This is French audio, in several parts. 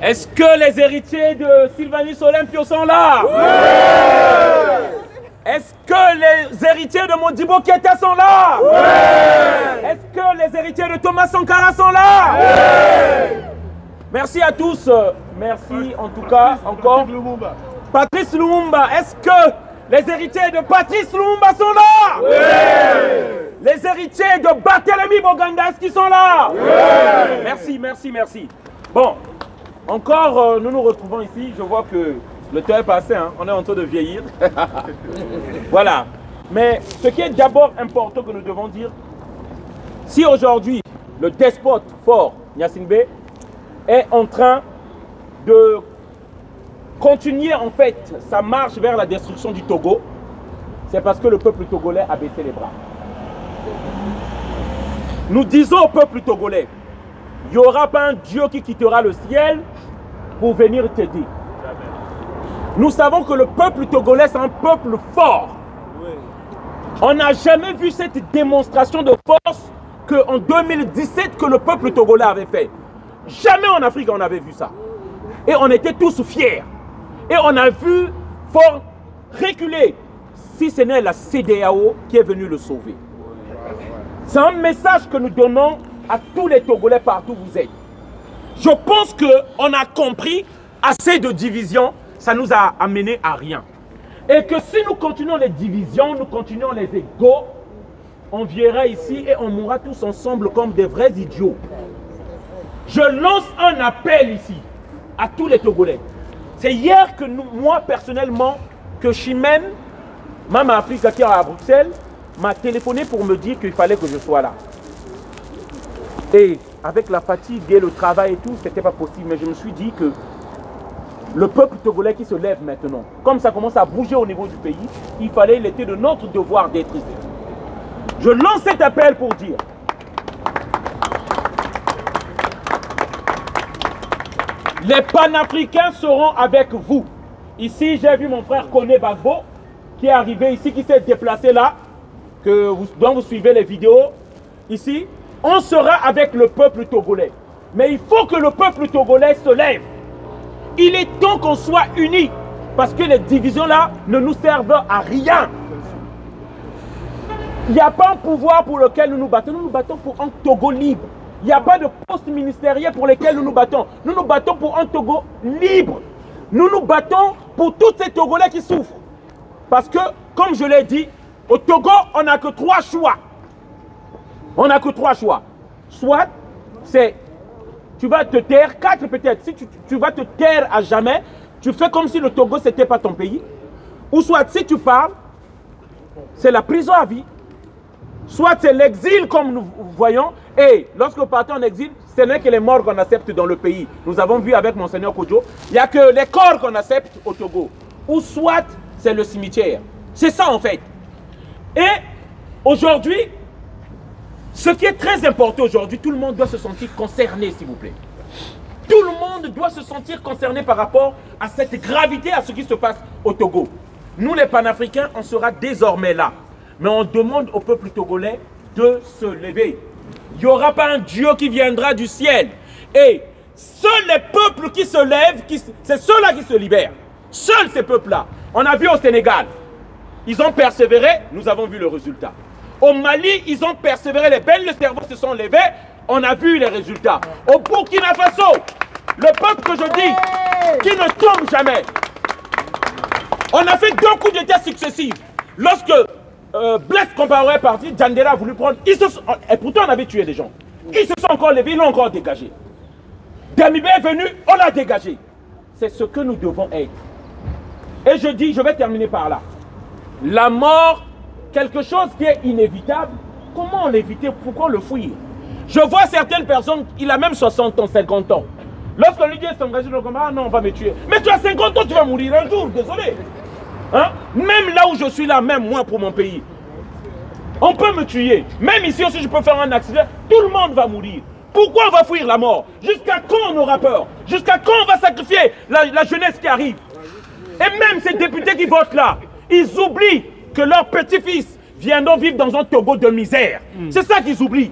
Est-ce que les héritiers de Sylvanus Olympio sont là? Est-ce que les héritiers de Modibo Keïta sont là? Est-ce que les héritiers de Thomas Sankara sont là? Merci à tous. Merci en tout cas encore. Patrice Lumumba, est-ce que les héritiers de Patrice Lumumba sont là? Les héritiers de Barthélemy Boganda, est-ce qu'ils sont là? Merci, merci, merci. Bon, encore nous nous retrouvons ici. Je vois que le temps est passé, hein. On est en train de vieillir. Voilà. Mais ce qui est d'abord important que nous devons dire, si aujourd'hui le despote fort, Gnassingbé, est en train de continuer en fait sa marche vers la destruction du Togo, c'est parce que le peuple togolais a baissé les bras. Nous disons au peuple togolais, il n'y aura pas un Dieu qui quittera le ciel pour venir t'aider. Nous savons que le peuple togolais, c'est un peuple fort. On n'a jamais vu cette démonstration de force qu'en 2017 que le peuple togolais avait fait. Jamais en Afrique on avait vu ça. Et on était tous fiers. Et on a vu fort reculer, si ce n'est la CEDEAO qui est venue le sauver. C'est un message que nous donnons à tous les Togolais partout où vous êtes. Je pense qu'on a compris assez de divisions, ça nous a amené à rien. Et que si nous continuons les divisions, nous continuons les égos, on viendra ici et on mourra tous ensemble comme des vrais idiots. Je lance un appel ici à tous les Togolais. C'est hier que moi personnellement, que Chimène, Mama Africa qui est à Bruxelles, m'a téléphoné pour me dire qu'il fallait que je sois là. Et avec la fatigue et le travail et tout, c'était pas possible. Mais je me suis dit que le peuple togolais qui se lève maintenant, comme ça commence à bouger au niveau du pays, il était de notre devoir d'être ici. Je lance cet appel pour dire les panafricains seront avec vous. Ici, j'ai vu mon frère Koné Bagbo qui est arrivé ici, qui s'est déplacé là, dont vous suivez les vidéos. Ici, on sera avec le peuple togolais. Mais il faut que le peuple togolais se lève. Il est temps qu'on soit unis. Parce que les divisions là ne nous servent à rien. Il n'y a pas un pouvoir pour lequel nous nous battons. Nous nous battons pour un Togo libre. Il n'y a pas de poste ministériel pour lesquels nous nous battons. Nous nous battons pour un Togo libre. Nous nous battons pour tous ces Togolais qui souffrent. Parce que, comme je l'ai dit, au Togo, on n'a que 3 choix. On n'a que 3 choix. Soit, c'est, tu vas te taire, 4 peut-être. Si tu vas te taire à jamais, tu fais comme si le Togo, ce n'était pas ton pays. Ou soit, si tu parles, c'est la prison à vie. Soit c'est l'exil comme nous voyons. Et lorsque vous partez en exil, ce n'est que les morts qu'on accepte dans le pays. Nous avons vu avec Monseigneur Kodjo, il n'y a que les corps qu'on accepte au Togo. Ou soit c'est le cimetière. C'est ça en fait. Et aujourd'hui, ce qui est très important aujourd'hui, tout le monde doit se sentir concerné, s'il vous plaît. Tout le monde doit se sentir concerné par rapport à cette gravité, à ce qui se passe au Togo. Nous les panafricains, on sera désormais là. Mais on demande au peuple togolais de se lever. Il n'y aura pas un Dieu qui viendra du ciel. Et seuls les peuples qui se lèvent, c'est ceux-là qui se libèrent. Seuls ces peuples-là. On a vu au Sénégal, ils ont persévéré, nous avons vu le résultat. Au Mali, ils ont persévéré, les belles cerveaux se sont levés, on a vu les résultats. Au Burkina Faso, le peuple que je dis, qui ne tombe jamais. On a fait 2 coups d'État successifs. Lorsque Blaise Compaoré est parti, Djandera a voulu prendre, et pourtant on avait tué des gens. Ils se sont encore levés, ils l'ont encore dégagé. Damibé est venu, on l'a dégagé. C'est ce que nous devons être. Et je dis, je vais terminer par là. La mort, quelque chose qui est inévitable, comment l'éviter? Pourquoi le fuir? Je vois certaines personnes, il a même 60 ans, 50 ans. Lorsqu'on lui dit s'engager dans le combat, ah non, on va me tuer. Mais tu as 50 ans, tu vas mourir un jour, désolé. Hein? Même là où je suis là, même moi pour mon pays. On peut me tuer. Même ici aussi, je peux faire un accident. Tout le monde va mourir. Pourquoi on va fuir la mort? Jusqu'à quand on aura peur? Jusqu'à quand on va sacrifier la jeunesse qui arrive? Et même ces députés qui votent là, ils oublient que leurs petits-fils viendront vivre dans un Togo de misère. C'est ça qu'ils oublient.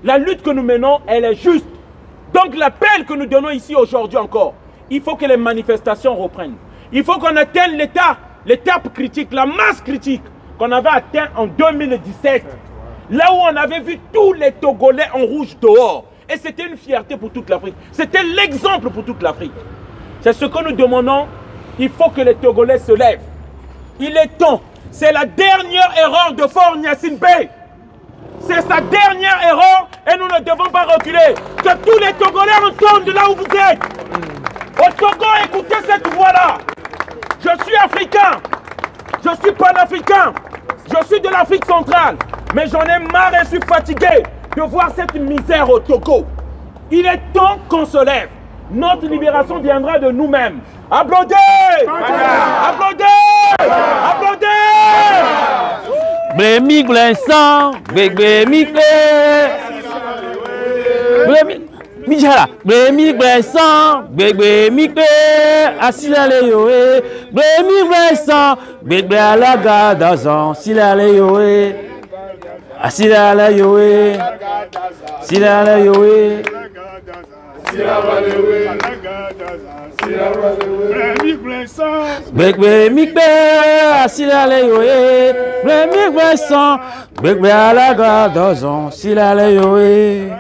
La lutte que nous menons, elle est juste. Donc l'appel que nous donnons ici aujourd'hui encore, il faut que les manifestations reprennent. Il faut qu'on atteigne l'étape critique, la masse critique qu'on avait atteint en 2017. Là où on avait vu tous les Togolais en rouge dehors. Et c'était une fierté pour toute l'Afrique. C'était l'exemple pour toute l'Afrique. C'est ce que nous demandons. Il faut que les Togolais se lèvent. Il est temps. C'est la dernière erreur de Faure Gnassingbé. C'est sa dernière erreur et nous ne devons pas reculer. Que tous les Togolais entendent de là où vous êtes. Au Togo, écoutez cette voix-là. Je suis africain. Je suis panafricain. Je suis de l'Afrique centrale. Mais j'en ai marre et je suis fatigué de voir cette misère au Togo. Il est temps qu'on se lève. Notre libération viendra de nous-mêmes. Applaudez! Applaudez! Applaudez! Blémi Glensant, Blémi Mijala, Blémi Glensant, Blémi Assilale Yoé, Blémi Glensant, Blémi Alaga Dazan, Silale Yoé, Assilale Yoé, Silale Yoé. Blémi Migbe, Assilale Yoé, Blémi Glensant, Blémi Alaga Dazan, Silale Yoé.